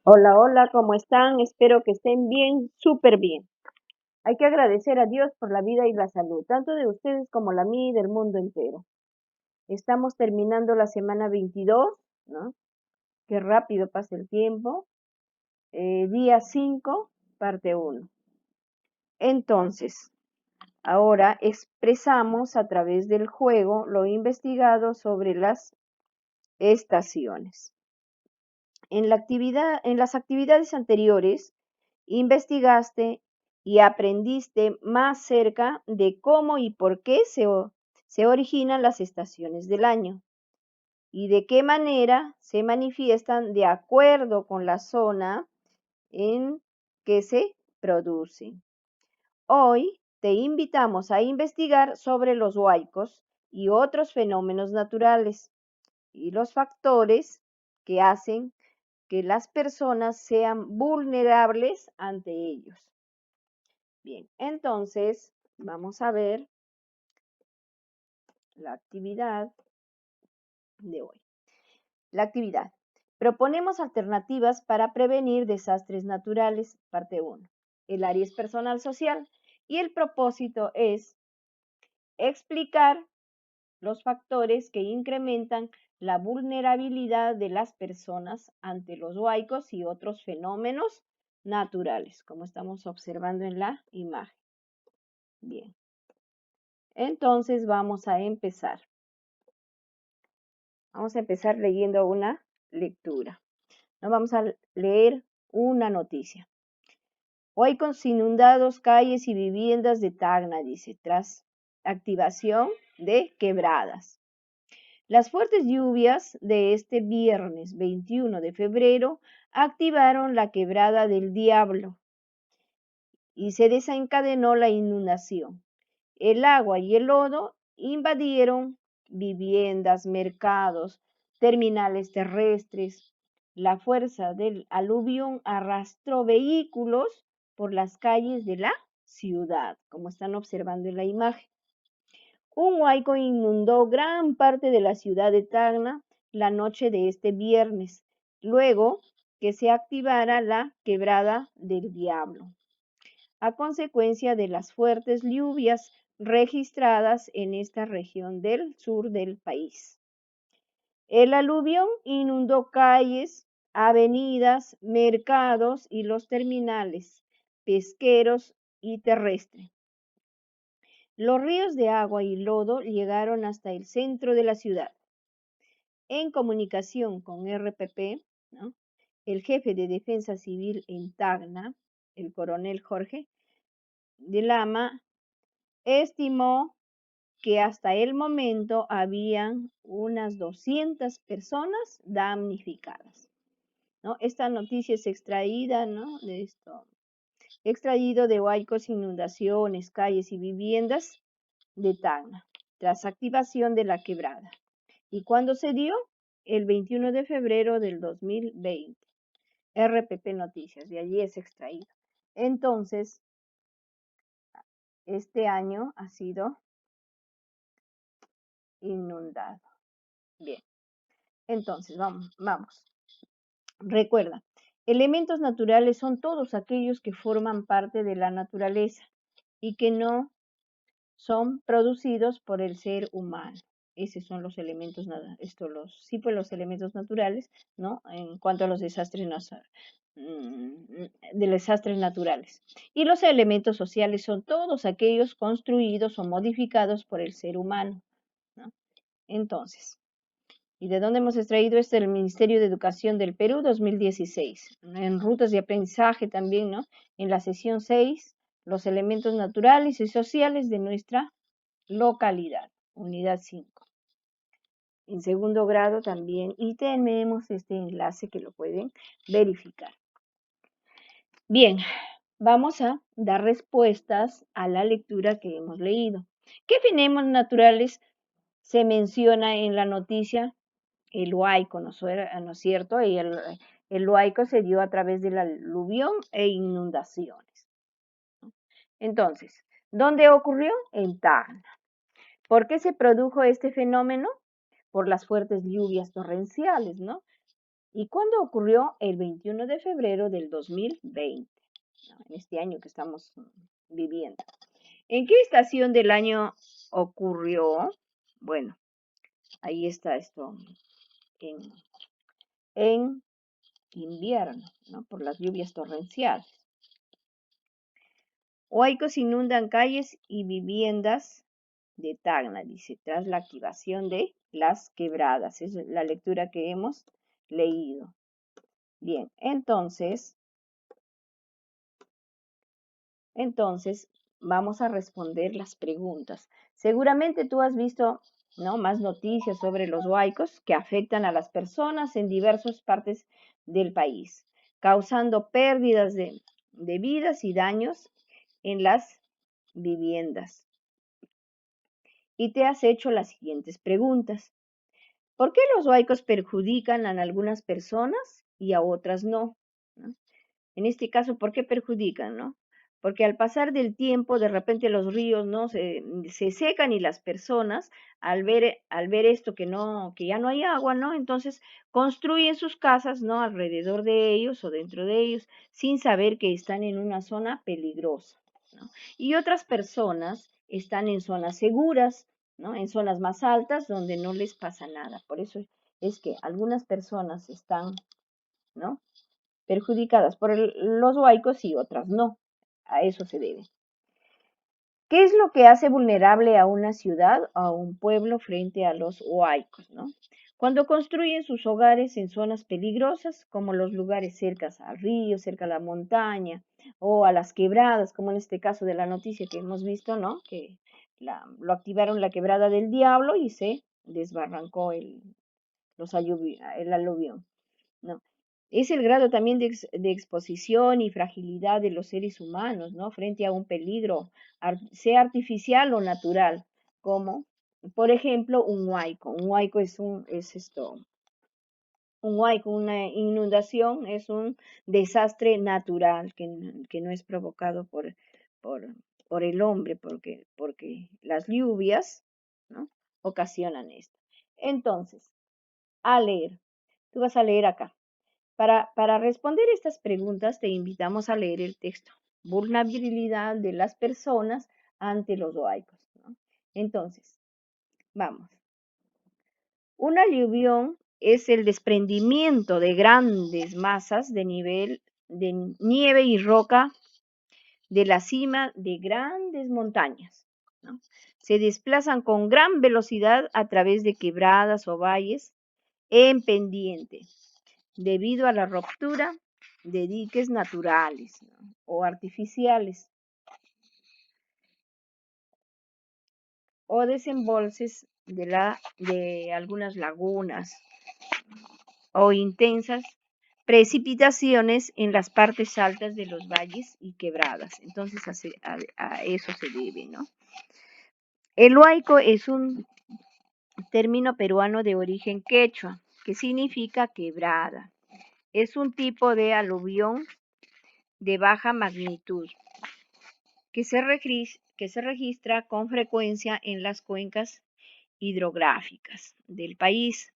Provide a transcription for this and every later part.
Hola, hola, ¿cómo están? Espero que estén bien, súper bien. Hay que agradecer a Dios por la vida y la salud, tanto de ustedes como la mía y del mundo entero. Estamos terminando la semana 22, ¿no? Qué rápido pasa el tiempo. Día 5, parte 1. Entonces, ahora expresamos a través del juego lo investigado sobre las estaciones. En las actividades anteriores, investigaste y aprendiste más cerca de cómo y por qué se originan las estaciones del año y de qué manera se manifiestan de acuerdo con la zona en que se producen. Hoy te invitamos a investigar sobre los huaicos y otros fenómenos naturales y los factores que hacen que las personas sean vulnerables ante ellos. Bien, entonces vamos a ver la actividad de hoy. La actividad. Proponemos alternativas para prevenir desastres naturales, parte 1. El área es personal social y el propósito es explicar los factores que incrementan la vulnerabilidad de las personas ante los huaicos y otros fenómenos naturales, como estamos observando en la imagen. Bien, entonces vamos a empezar. Vamos a empezar leyendo una lectura. ¿No? Vamos a leer una noticia. Huaicos inundados, calles y viviendas de Tacna, dice, tras activación de quebradas. Las fuertes lluvias de este viernes 21 de febrero activaron la quebrada del Diablo y se desencadenó la inundación. El agua y el lodo invadieron viviendas, mercados, terminales terrestres. La fuerza del aluvión arrastró vehículos por las calles de la ciudad, como están observando en la imagen. Un huaico inundó gran parte de la ciudad de Tacna la noche de este viernes, luego que se activara la quebrada del Diablo, a consecuencia de las fuertes lluvias registradas en esta región del sur del país. El aluvión inundó calles, avenidas, mercados y los terminales pesqueros y terrestres. Los ríos de agua y lodo llegaron hasta el centro de la ciudad. En comunicación con RPP, ¿no? El jefe de Defensa Civil en Tacna, el coronel Jorge de Lama, estimó que hasta el momento habían unas 200 personas damnificadas, ¿no? Esta noticia es extraída, ¿no? De esto, extraído de huaicos, inundaciones, calles y viviendas de Tacna, tras activación de la quebrada. ¿Y cuándo se dio? El 21 de febrero del 2020. RPP Noticias, de allí es extraído. Entonces, este año ha sido inundado. Bien, entonces vamos. Recuerda, elementos naturales son todos aquellos que forman parte de la naturaleza y que no son producidos por el ser humano. Esos son los elementos, los elementos naturales, ¿no? En cuanto a los de desastres naturales. Y los elementos sociales son todos aquellos construidos o modificados por el ser humano, ¿no? Entonces, ¿y de dónde hemos extraído esto? Del Ministerio de Educación del Perú 2016, en rutas de aprendizaje también, ¿no? En la sesión 6, los elementos naturales y sociales de nuestra localidad, unidad 5. En segundo grado también, y tenemos este enlace que lo pueden verificar. Bien, vamos a dar respuestas a la lectura que hemos leído. ¿Qué fenómenos naturales se menciona en la noticia? El huaico, ¿no es cierto? Y el huaico se dio a través del aluvión e inundaciones. Entonces, ¿dónde ocurrió? En Tacna. ¿Por qué se produjo este fenómeno? Por las fuertes lluvias torrenciales, ¿no? ¿Y cuándo ocurrió? El 21 de febrero del 2020, ¿no? En este año que estamos viviendo. ¿En qué estación del año ocurrió? Bueno, ahí está esto, en, en invierno, ¿no? Por las lluvias torrenciales. Huaicos inundan calles y viviendas de Tacna, dice, tras la activación de las quebradas. Es la lectura que hemos leído. Bien, entonces vamos a responder las preguntas. Seguramente tú has visto, ¿no?, más noticias sobre los huaicos que afectan a las personas en diversas partes del país, causando pérdidas de vidas y daños en las viviendas. Y te has hecho las siguientes preguntas. ¿Por qué los huaicos perjudican a algunas personas y a otras no? ¿No? En este caso, ¿por qué perjudican, no? Porque al pasar del tiempo, de repente los ríos no se secan y las personas, al ver esto que no, que ya no hay agua, ¿no? Entonces construyen sus casas, ¿no? Alrededor de ellos o dentro de ellos, sin saber que están en una zona peligrosa, ¿no? Y otras personas están en zonas seguras, ¿no? En zonas más altas donde no les pasa nada. Por eso es que algunas personas están, ¿no?, perjudicadas por los huaicos y otras no. A eso se debe. ¿Qué es lo que hace vulnerable a una ciudad o a un pueblo frente a los huaicos, no? Cuando construyen sus hogares en zonas peligrosas, como los lugares cerca al río, cerca a la montaña o a las quebradas, como en este caso de la noticia que hemos visto, ¿no? Que lo activaron la quebrada del Diablo y se desbarrancó el aluvión, ¿no? Es el grado también de exposición y fragilidad de los seres humanos, ¿no? Frente a un peligro, sea artificial o natural, como, por ejemplo, un huaico. Un huaico un huaico, una inundación, es un desastre natural que no es provocado por, por el hombre, porque las lluvias, ¿no?, ocasionan esto. Entonces, a leer, tú vas a leer acá. Para responder estas preguntas, te invitamos a leer el texto Vulnerabilidad de las personas ante los huaicos, ¿no? Entonces, vamos. Un aluvión es el desprendimiento de grandes masas de nieve y roca de la cima de grandes montañas, ¿no? Se desplazan con gran velocidad a través de quebradas o valles en pendiente, debido a la ruptura de diques naturales, ¿no?, o artificiales, o desembolses de algunas lagunas o intensas precipitaciones en las partes altas de los valles y quebradas. Entonces a eso se debe, ¿no? El huaico es un término peruano de origen quechua, que significa quebrada. Es un tipo de aluvión de baja magnitud que se registra con frecuencia en las cuencas hidrográficas del país,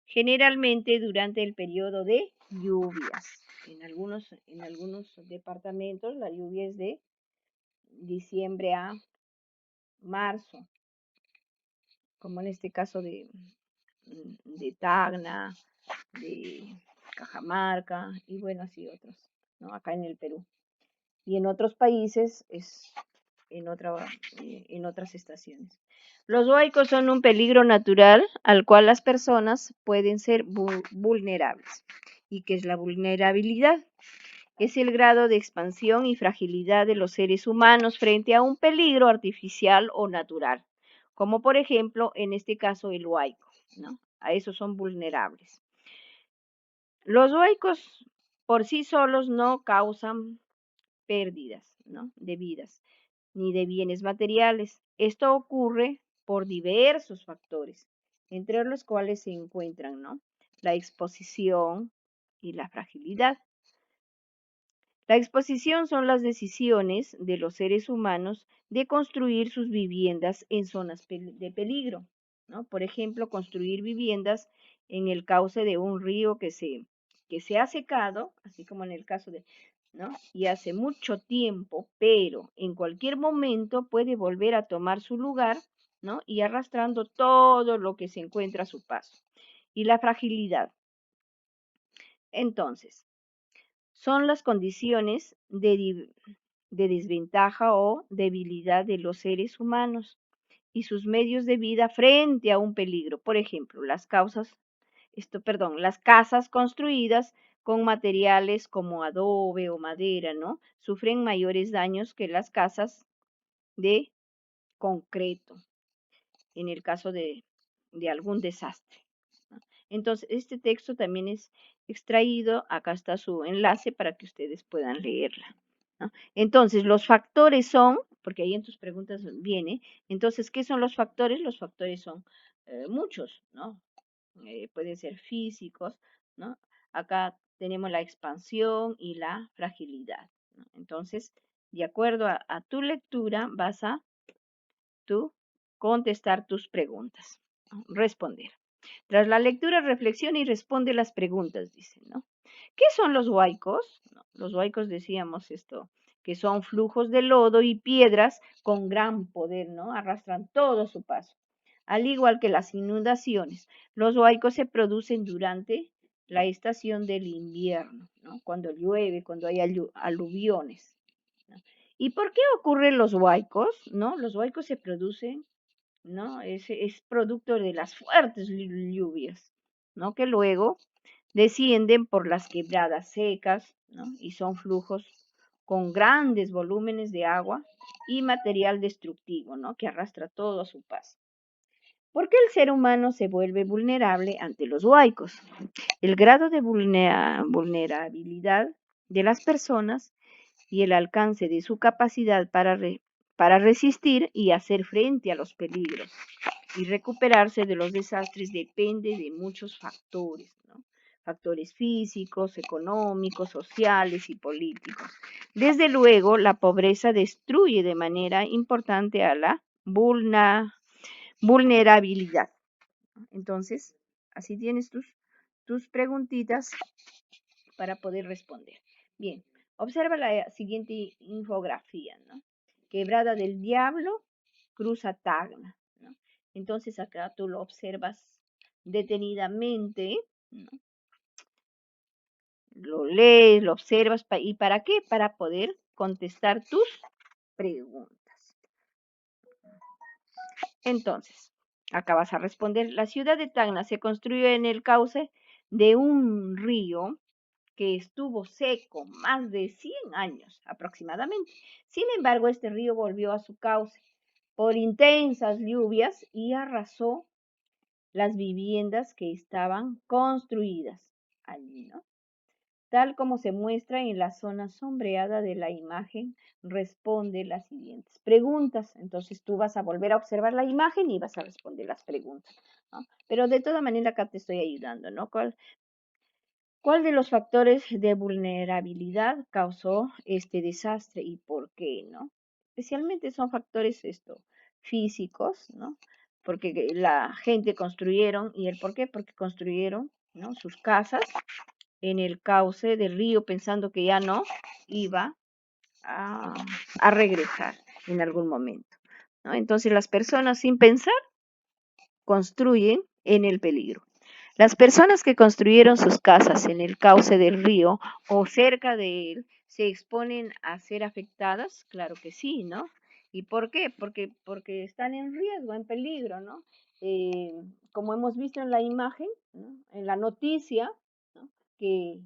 generalmente durante el periodo de lluvias. En algunos departamentos la lluvia es de diciembre a marzo, como en este caso de Tacna, de Cajamarca y bueno, así otros, ¿no?, acá en el Perú. Y en otros países es en otras estaciones. Los huaicos son un peligro natural al cual las personas pueden ser vulnerables. ¿Y qué es la vulnerabilidad? Es el grado de expansión y fragilidad de los seres humanos frente a un peligro artificial o natural, como por ejemplo en este caso el huaico, ¿no? A esos son vulnerables. Los huaicos por sí solos no causan pérdidas, ¿no?, de vidas ni de bienes materiales. Esto ocurre por diversos factores, entre los cuales se encuentran, ¿no?, la exposición y la fragilidad. La exposición son las decisiones de los seres humanos de construir sus viviendas en zonas de peligro, ¿no? Por ejemplo, construir viviendas en el cauce de un río que se que se ha secado, así como en el caso de, ¿no? Y hace mucho tiempo, pero en cualquier momento puede volver a tomar su lugar, ¿no? Y arrastrando todo lo que se encuentra a su paso. Y la fragilidad. Entonces, son las condiciones de desventaja o debilidad de los seres humanos y sus medios de vida frente a un peligro. Por ejemplo, las casas construidas con materiales como adobe o madera, ¿no? Sufren mayores daños que las casas de concreto en el caso de algún desastre, ¿no? Entonces, este texto también es extraído, acá está su enlace para que ustedes puedan leerla, ¿no? Entonces, los factores son, porque ahí en tus preguntas viene, entonces, ¿qué son los factores? Los factores son muchos, ¿no? Pueden ser físicos, ¿no? Acá tenemos la expansión y la fragilidad, ¿no? Entonces, de acuerdo a tu lectura, vas a tú contestar tus preguntas, ¿no? Responder. Tras la lectura, reflexiona y responde las preguntas, dicen, ¿no? ¿Qué son los huaicos? No, los huaicos decíamos esto, que son flujos de lodo y piedras con gran poder, ¿no? Arrastran todo su paso. Al igual que las inundaciones, los huaicos se producen durante la estación del invierno, ¿no? Cuando llueve, cuando hay aluviones, ¿no? ¿Y por qué ocurren los huaicos? ¿No? Los huaicos se producen, ¿no? Es producto de las fuertes lluvias, ¿no? Que luego descienden por las quebradas secas, ¿no? Y son flujos con grandes volúmenes de agua y material destructivo, ¿no? Que arrastra todo a su paso. ¿Por qué el ser humano se vuelve vulnerable ante los huaicos? El grado de vulnerabilidad de las personas y el alcance de su capacidad para resistir y hacer frente a los peligros y recuperarse de los desastres depende de muchos factores, ¿no? Factores físicos, económicos, sociales y políticos. Desde luego, la pobreza destruye de manera importante a la vulnerabilidad. Entonces, así tienes tus preguntitas para poder responder. Bien, observa la siguiente infografía, ¿no? Quebrada del Diablo cruza Tacna, ¿no? Entonces acá tú lo observas detenidamente, ¿no? Lo lees, lo observas, ¿y para qué? Para poder contestar tus preguntas. Entonces, acá vas a responder, la ciudad de Tacna se construyó en el cauce de un río que estuvo seco más de 100 años aproximadamente. Sin embargo, este río volvió a su cauce por intensas lluvias y arrasó las viviendas que estaban construidas allí, ¿no? Tal como se muestra en la zona sombreada de la imagen, responde las siguientes preguntas. Entonces tú vas a volver a observar la imagen y vas a responder las preguntas, ¿no? Pero de toda manera acá te estoy ayudando, ¿no? ¿Cuál de los factores de vulnerabilidad causó este desastre y por qué, no? Especialmente son factores físicos, ¿no? Porque la gente construyeron, ¿y el por qué? Porque construyeron, ¿no? Sus casas en el cauce del río pensando que ya no iba a, a regresar en algún momento, ¿no? Entonces las personas sin pensar construyen en el peligro. Las personas que construyeron sus casas en el cauce del río o cerca de él se exponen a ser afectadas, claro que sí, ¿no? ¿Y por qué? Porque están en riesgo, en peligro, ¿no? Como hemos visto en la imagen, ¿no? En la noticia, ¿no? Que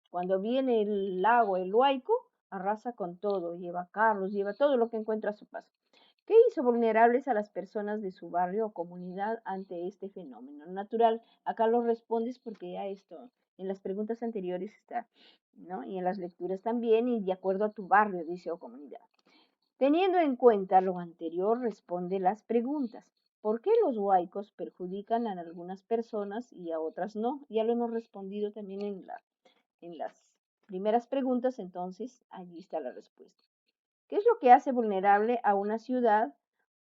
cuando viene el lago, el Huaico, arrasa con todo, lleva carros, lleva todo lo que encuentra a su paso. ¿Qué hizo vulnerables a las personas de su barrio o comunidad ante este fenómeno natural? Acá lo respondes porque ya esto en las preguntas anteriores está, ¿no? Y en las lecturas también, y de acuerdo a tu barrio, dice, o comunidad. Teniendo en cuenta lo anterior, responde las preguntas. ¿Por qué los huaicos perjudican a algunas personas y a otras no? Ya lo hemos respondido también en las primeras preguntas, entonces allí está la respuesta. ¿Qué es lo que hace vulnerable a una ciudad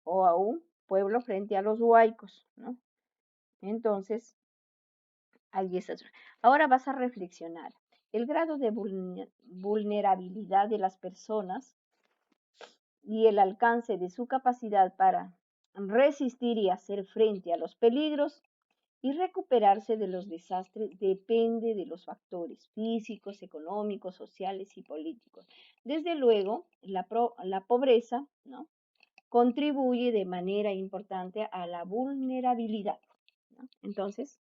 o a un pueblo frente a los huaicos, ¿no? Entonces, Ahí estás. Ahora vas a reflexionar. El grado de vulnerabilidad de las personas y el alcance de su capacidad para resistir y hacer frente a los peligros y recuperarse de los desastres depende de los factores físicos, económicos, sociales y políticos. Desde luego, la pobreza, ¿no?, contribuye de manera importante a la vulnerabilidad, ¿no? Entonces,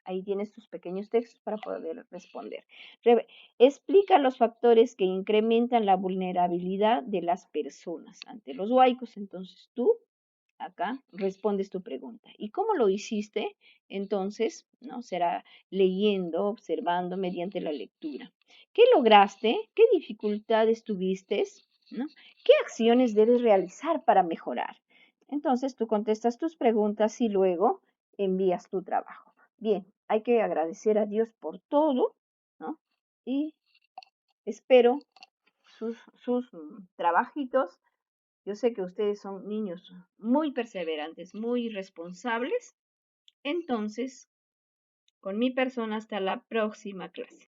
ahí tienes tus pequeños textos para poder responder. Explica los factores que incrementan la vulnerabilidad de las personas ante los huaicos. Entonces tú acá respondes tu pregunta. ¿Y cómo lo hiciste? Entonces, ¿no? Será leyendo, observando mediante la lectura. ¿Qué lograste? ¿Qué dificultades tuviste? ¿No? ¿Qué acciones debes realizar para mejorar? Entonces tú contestas tus preguntas y luego envías tu trabajo. Bien, hay que agradecer a Dios por todo, ¿no? Y espero sus trabajitos. Yo sé que ustedes son niños muy perseverantes, muy responsables. Entonces, con mi persona hasta la próxima clase.